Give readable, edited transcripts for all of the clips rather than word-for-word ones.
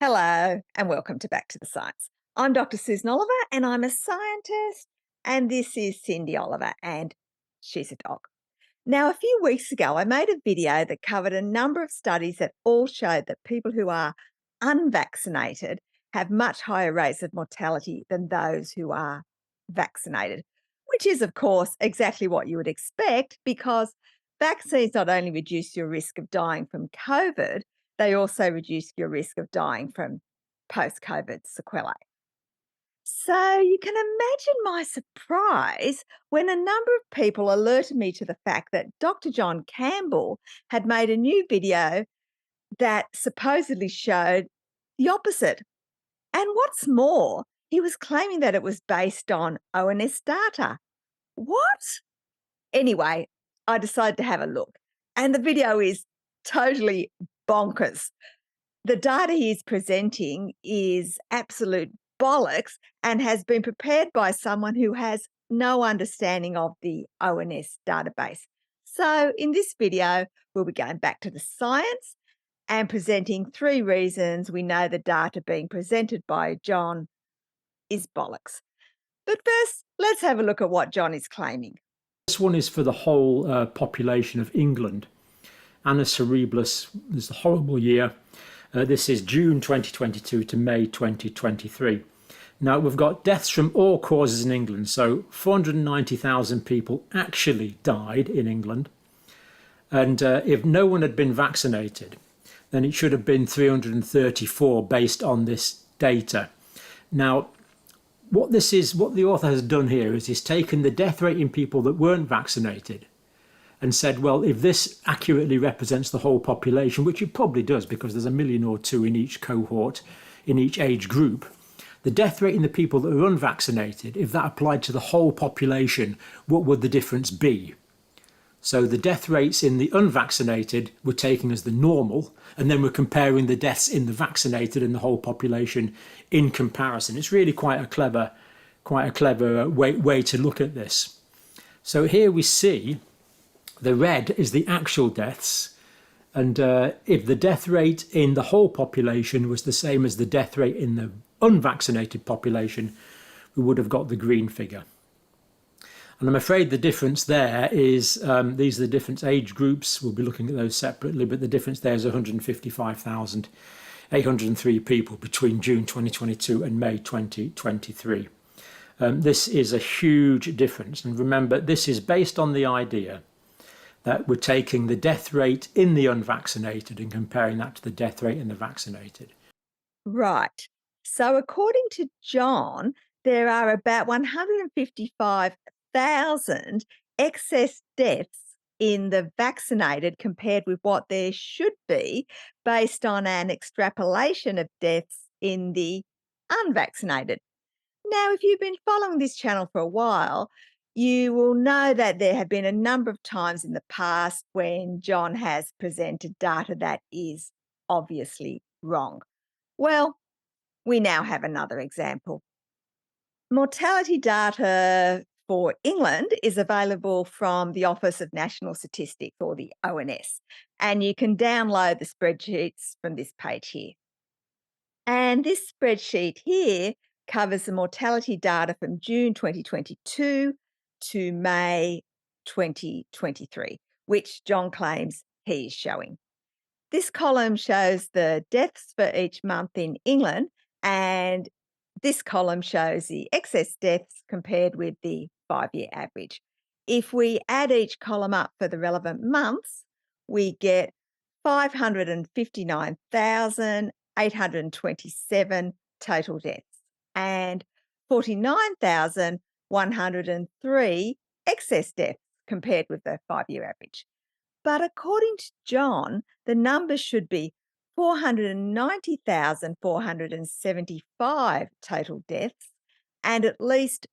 Hello, and welcome to Back to the Science. I'm Dr. Susan Oliver, and I'm a scientist, and this is Cindy Oliver, and she's a dog. Now, a few weeks ago, I made a video that covered a number of studies that all showed that people who are unvaccinated have much higher rates of mortality than those who are vaccinated, which is, of course, exactly what you would expect because vaccines not only reduce your risk of dying from COVID, they also reduce your risk of dying from post COVID sequelae. So you can imagine my surprise when a number of people alerted me to the fact that Dr. John Campbell had made a new video that supposedly showed the opposite. And what's more, he was claiming that it was based on ONS data. What? Anyway, I decided to have a look, and the video is totally bonkers. The data he's presenting is absolute bollocks and has been prepared by someone who has no understanding of the ONS database. So, in this video, we'll be going back to the science and presenting three reasons we know the data being presented by John is bollocks. But first, let's have a look at what John is claiming. This one is for the whole population of England. Annus Horribilis is a horrible year. This is June 2022 to May 2023. Now, we've got deaths from all causes in England. So 490,000 people actually died in England. And if no one had been vaccinated, then it should have been 334 based on this data. Now, what the author has done here is he's taken the death rate in people that weren't vaccinated and said, well, if this accurately represents the whole population, which it probably does because there's a million or two in each cohort, in each age group, the death rate in the people that are unvaccinated, if that applied to the whole population, what would the difference be? So the death rates in the unvaccinated were taken as the normal, and then we're comparing the deaths in the vaccinated and the whole population in comparison. It's really quite a clever way to look at this. So here we see the red is the actual deaths, and if the death rate in the whole population was the same as the death rate in the unvaccinated population, we would have got the green figure. And I'm afraid the difference there is, these are the different age groups. We'll be looking at those separately, but the difference there is 155,803 people between June 2022 and May 2023. This is a huge difference. And remember, this is based on the idea that we're taking the death rate in the unvaccinated and comparing that to the death rate in the vaccinated. Right. So, according to John, there are about 155,000 excess deaths in the vaccinated compared with what there should be based on an extrapolation of deaths in the unvaccinated. Now, if you've been following this channel for a while, you will know that there have been a number of times in the past when John has presented data that is obviously wrong. Well, we now have another example. Mortality data for England is available from the Office of National Statistics, or the ONS, and you can download the spreadsheets from this page here. And this spreadsheet here covers the mortality data from June 2022 to May 2023, which John claims he is showing. This column shows the deaths for each month in England, and this column shows the excess deaths compared with the 5-year average. If we add each column up for the relevant months, we get 559,827 total deaths and 49,103 excess deaths compared with the 5-year average. But according to John, the numbers should be 490,475 total deaths and at least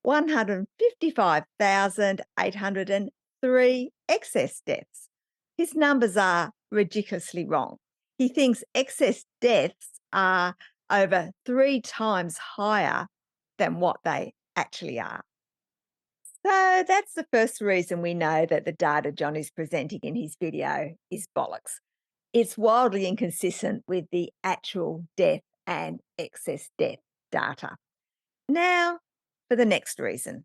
155,803 excess deaths. His numbers are ridiculously wrong. He thinks excess deaths are over 3 times higher than what they actually are. So that's the first reason we know that the data John is presenting in his video is bollocks. It's wildly inconsistent with the actual death and excess death data. Now, for the next reason.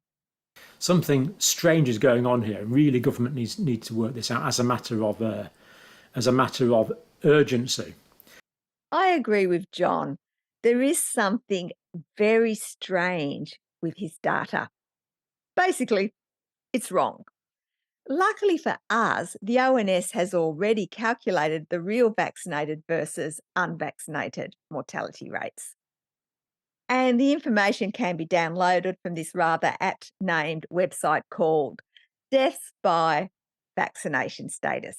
Something strange is going on here. Really, government needs to work this out as a matter of urgency. I agree with John. There is something very strange with his data. Basically, it's wrong. Luckily for us, the ONS has already calculated the real vaccinated versus unvaccinated mortality rates. And the information can be downloaded from this rather apt named website called Deaths by Vaccination Status.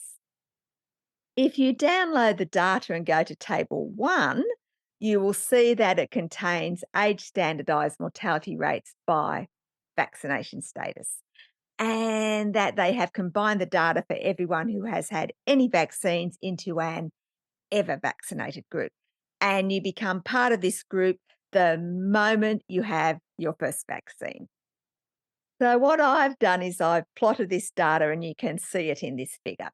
If you download the data and go to Table 1, you will see that it contains age standardised mortality rates by vaccination status, and that they have combined the data for everyone who has had any vaccines into an ever vaccinated group. And you become part of this group the moment you have your first vaccine. So, what I've done is I've plotted this data, and you can see it in this figure.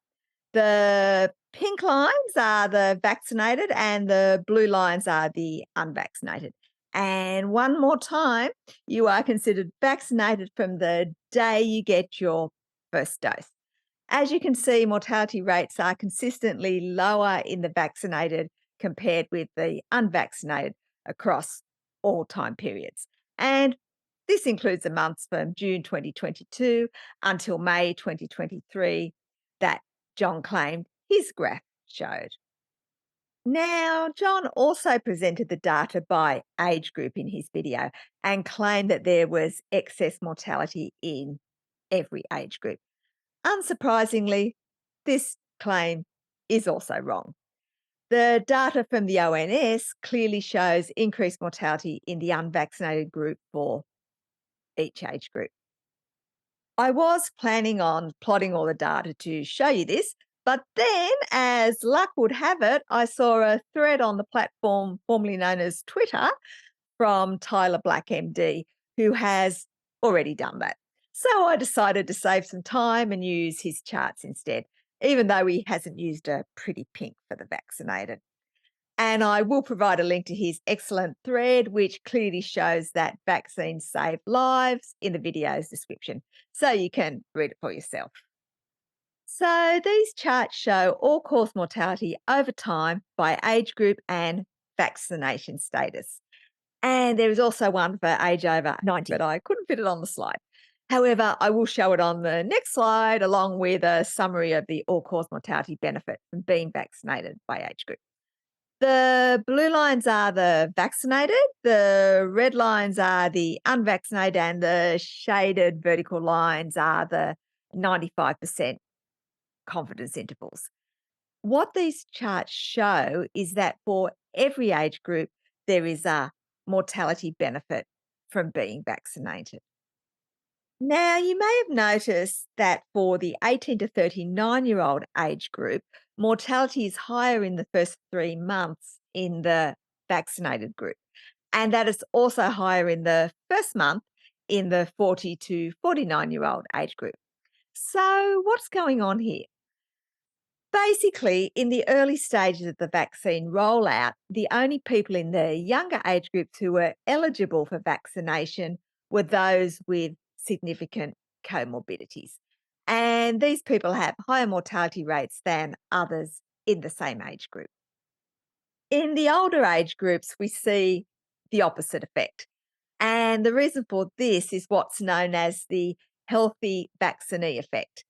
The pink lines are the vaccinated, and the blue lines are the unvaccinated. And one more time, you are considered vaccinated from the day you get your first dose. As you can see, mortality rates are consistently lower in the vaccinated compared with the unvaccinated across all time periods. And this includes the months from June 2022 until May 2023 that John claimed his graph showed. Now, John also presented the data by age group in his video and claimed that there was excess mortality in every age group. Unsurprisingly, this claim is also wrong. The data from the ONS clearly shows increased mortality in the unvaccinated group for each age group. I was planning on plotting all the data to show you this, but then, as luck would have it, I saw a thread on the platform formerly known as Twitter from Tyler Black MD, who has already done that. So I decided to save some time and use his charts instead, even though he hasn't used a pretty pink for the vaccinated. And I will provide a link to his excellent thread, which clearly shows that vaccines save lives in the video's description. So you can read it for yourself. So these charts show all-cause mortality over time by age group and vaccination status. And there is also one for age over 90, but I couldn't fit it on the slide. However, I will show it on the next slide, along with a summary of the all-cause mortality benefit from being vaccinated by age group. The blue lines are the vaccinated, the red lines are the unvaccinated, and the shaded vertical lines are the 95% confidence intervals. What these charts show is that for every age group, there is a mortality benefit from being vaccinated. Now, you may have noticed that for the 18 to 39-year-old age group, mortality is higher in the first 3 months in the vaccinated group, and that is also higher in the first month in the 40 to 49-year-old age group. So, what's going on here? Basically, in the early stages of the vaccine rollout, the only people in the younger age groups who were eligible for vaccination were those with significant comorbidities. And these people have higher mortality rates than others in the same age group. In the older age groups, we see the opposite effect. And the reason for this is what's known as the healthy vaccinee effect.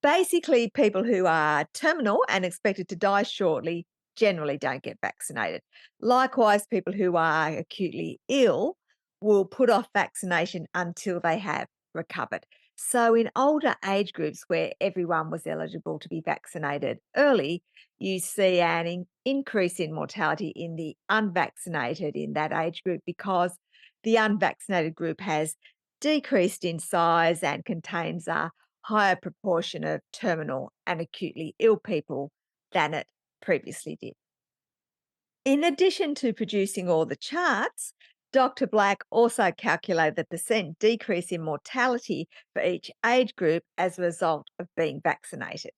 Basically, people who are terminal and expected to die shortly generally don't get vaccinated. Likewise, people who are acutely ill will put off vaccination until they have recovered. So, in older age groups where everyone was eligible to be vaccinated early, you see an increase in mortality in the unvaccinated in that age group because the unvaccinated group has decreased in size and contains a higher proportion of terminal and acutely ill people than it previously did. In addition to producing all the charts, Dr. Black also calculated the percent decrease in mortality for each age group as a result of being vaccinated.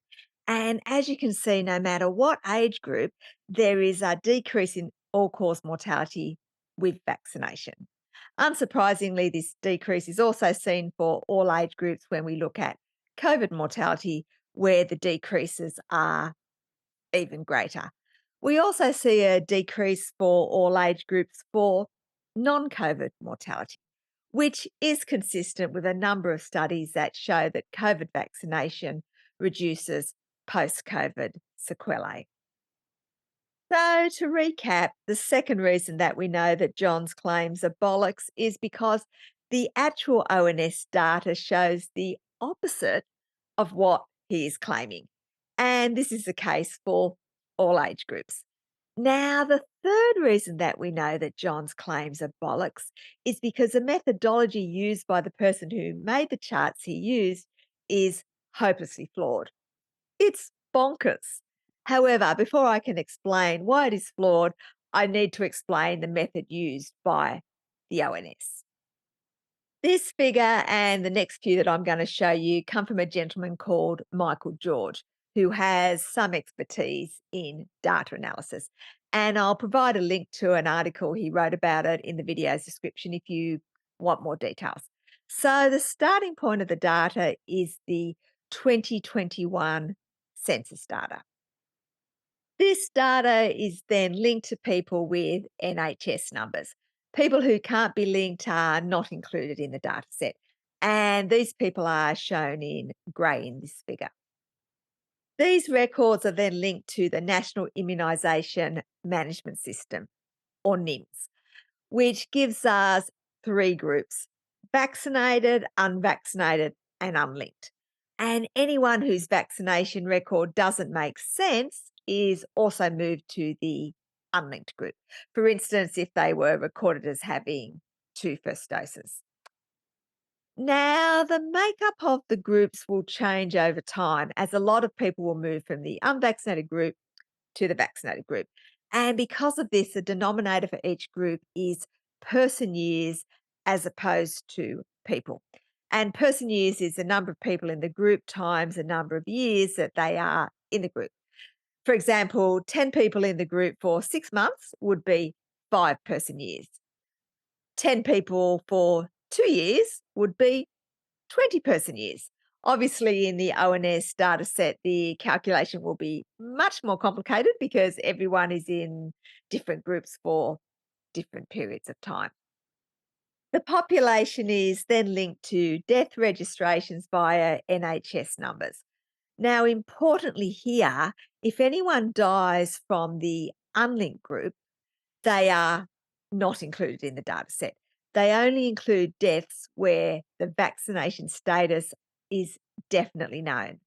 And as you can see, no matter what age group, there is a decrease in all-cause mortality with vaccination. Unsurprisingly, this decrease is also seen for all age groups when we look at COVID mortality, where the decreases are even greater. We also see a decrease for all age groups for non-COVID mortality, which is consistent with a number of studies that show that COVID vaccination reduces post-COVID sequelae. So, to recap, the second reason that we know that John's claims are bollocks is because the actual ONS data shows the opposite of what he is claiming. And this is the case for all age groups. Now, the third reason that we know that John's claims are bollocks is because the methodology used by the person who made the charts he used is hopelessly flawed. It's bonkers. However, before I can explain why it is flawed, I need to explain the method used by the ONS. This figure and the next few that I'm going to show you come from a gentleman called Michael George, who has some expertise in data analysis. And I'll provide a link to an article he wrote about it in the video's description if you want more details. So, the starting point of the data is the 2021 census data. This data is then linked to people with NHS numbers. People who can't be linked are not included in the data set. And these people are shown in grey in this figure. These records are then linked to the National Immunisation Management System, or NIMS, which gives us three groups: vaccinated, unvaccinated, and unlinked. And anyone whose vaccination record doesn't make sense is also moved to the unlinked group. For instance, if they were recorded as having 2 first doses. Now, the makeup of the groups will change over time as a lot of people will move from the unvaccinated group to the vaccinated group. And because of this, the denominator for each group is person years as opposed to people. And person years is the number of people in the group times the number of years that they are in the group. For example, 10 people in the group for 6 months would be 5 person years. 10 people for 2 years would be 20 person years. Obviously, in the ONS data set, the calculation will be much more complicated because everyone is in different groups for different periods of time. The population is then linked to death registrations via NHS numbers. Now, importantly here, if anyone dies from the unlinked group, they are not included in the data set. They only include deaths where the vaccination status is definitely known.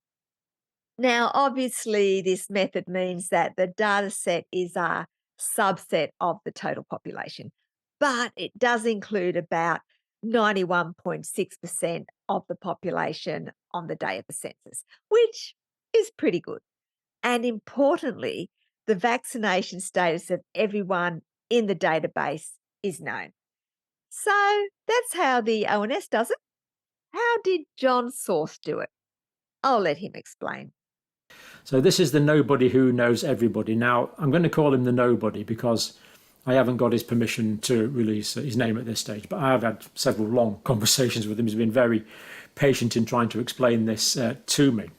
Now, obviously, this method means that the data set is a subset of the total population, but it does include about 91.6% of the population on the day of the census, which is pretty good. And importantly, the vaccination status of everyone in the database is known. So that's how the ONS does it. How did John Source do it? I'll let him explain. So this is the nobody who knows everybody. Now, I'm going to call him the nobody because I haven't got his permission to release his name at this stage, but I have had several long conversations with him. He's been very patient in trying to explain this to me.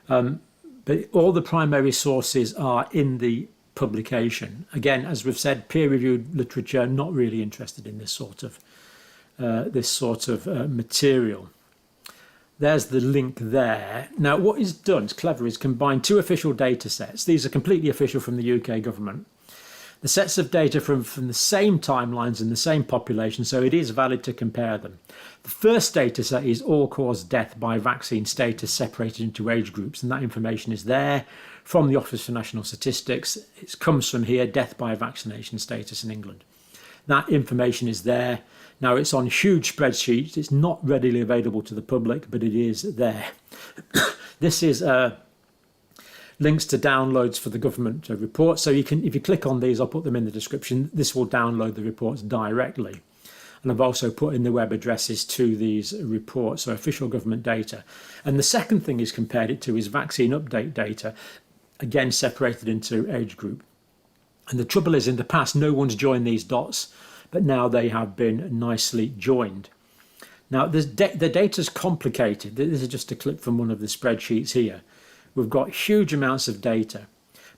But all the primary sources are in the publication. Again, as we've said, peer-reviewed literature, not really interested in this sort of material. There's the link there. Now, what is done, it's clever, is combine two official data sets. These are completely official from the UK government. The sets of data from the same timelines and the same population, so it is valid to compare them. The first data set is all-cause death by vaccine status separated into age groups, and that information is there from the Office for National Statistics. It comes from here, death by vaccination status in England. That information is there. Now, it's on huge spreadsheets. It's not readily available to the public, but it is there. This is links to downloads for the government reports. So you can, if you click on these, I'll put them in the description. This will download the reports directly. And I've also put in the web addresses to these reports, so official government data. And the second thing he's compared it to is vaccine update data, again separated into age group. And the trouble is, in the past, no one's joined these dots, but now they have been nicely joined. Now, the data's complicated. This is just a clip from one of the spreadsheets here. We've got huge amounts of data,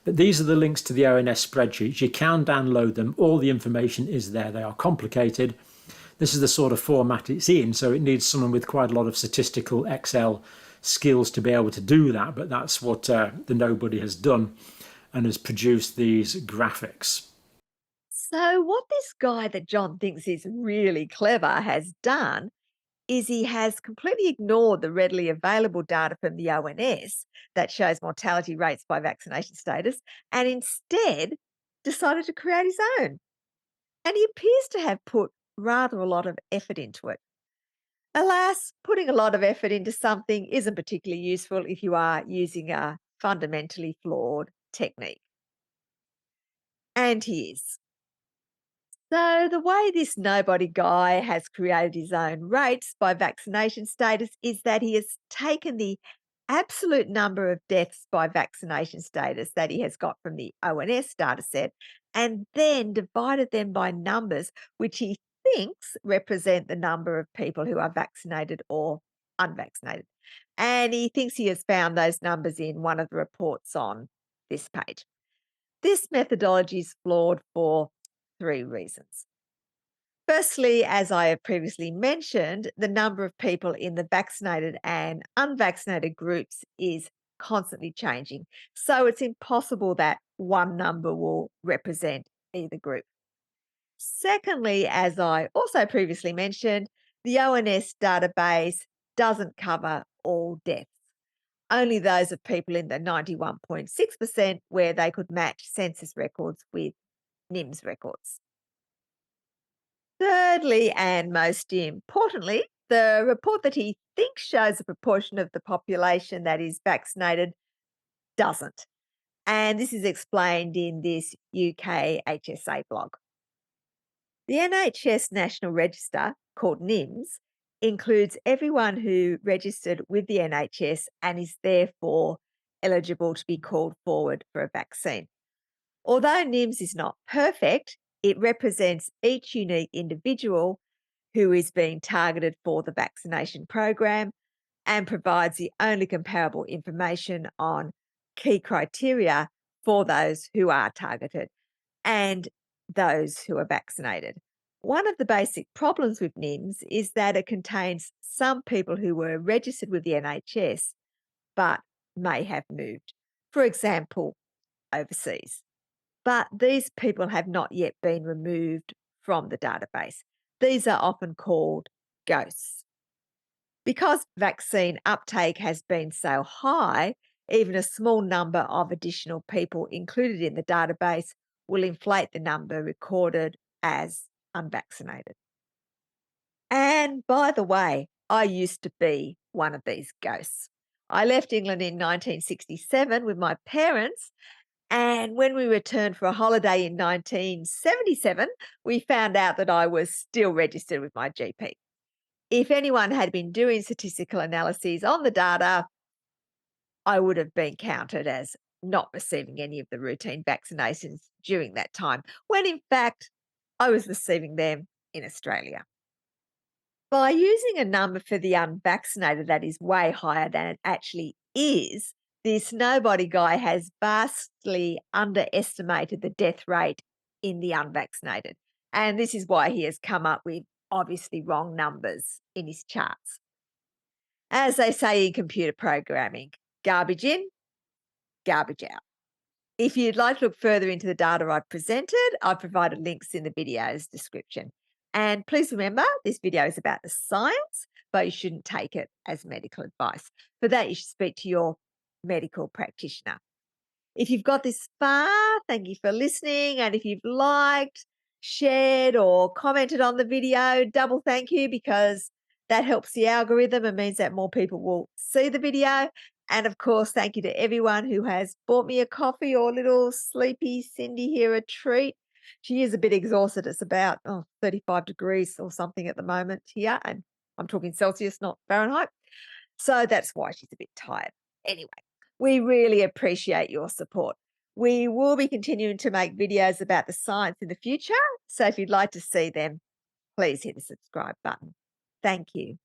but these are the links to the ONS spreadsheets. You can download them. All the information is there. They are complicated. This is the sort of format it's in, so it needs someone with quite a lot of statistical Excel skills to be able to do that, but that's what the nobody has done and has produced these graphics. So, what this guy that John thinks is really clever has done is he has completely ignored the readily available data from the ONS that shows mortality rates by vaccination status and instead decided to create his own. And he appears to have put rather a lot of effort into it. Alas, putting a lot of effort into something isn't particularly useful if you are using a fundamentally flawed technique. And he is. So, the way this nobody guy has created his own rates by vaccination status is that he has taken the absolute number of deaths by vaccination status that he has got from the ONS dataset and then divided them by numbers which he thinks represent the number of people who are vaccinated or unvaccinated. And he thinks he has found those numbers in one of the reports on this page. This methodology is flawed for three reasons. Firstly, as I have previously mentioned, the number of people in the vaccinated and unvaccinated groups is constantly changing. So it's impossible that one number will represent either group. Secondly, as I also previously mentioned, the ONS database doesn't cover all deaths, only those of people in the 91.6% where they could match census records with NIMS records. Thirdly, and most importantly, the report that he thinks shows a proportion of the population that is vaccinated doesn't. And this is explained in this UKHSA blog. The NHS National Register, called NIMS, includes everyone who registered with the NHS and is therefore eligible to be called forward for a vaccine. Although NIMS is not perfect, it represents each unique individual who is being targeted for the vaccination program and provides the only comparable information on key criteria for those who are targeted and those who are vaccinated. One of the basic problems with NIMS is that it contains some people who were registered with the NHS but may have moved, for example, overseas. But these people have not yet been removed from the database. These are often called ghosts. Because vaccine uptake has been so high, even a small number of additional people included in the database will inflate the number recorded as unvaccinated. And by the way, I used to be one of these ghosts. I left England in 1967 with my parents, and when we returned for a holiday in 1977, we found out that I was still registered with my GP. If anyone had been doing statistical analyses on the data, I would have been counted as not receiving any of the routine vaccinations during that time, when in fact I was receiving them in Australia. By using a number for the unvaccinated that is way higher than it actually is, this nobody guy has vastly underestimated the death rate in the unvaccinated. And this is why he has come up with obviously wrong numbers in his charts. As they say in computer programming, garbage in, garbage out. If you'd like to look further into the data I've presented, I've provided links in the video's description. And please remember, this video is about the science, but you shouldn't take it as medical advice. For that, you should speak to your medical practitioner. If you've got this far, thank you for listening. And if you've liked, shared, or commented on the video, double thank you, because that helps the algorithm and means that more people will see the video. And of course, thank you to everyone who has bought me a coffee or little sleepy Cindy here a treat. She is a bit exhausted. It's about 35 degrees or something at the moment here, and I'm talking Celsius, not Fahrenheit. So that's why she's a bit tired. Anyway, we really appreciate your support. We will be continuing to make videos about the science in the future. So if you'd like to see them, please hit the subscribe button. Thank you.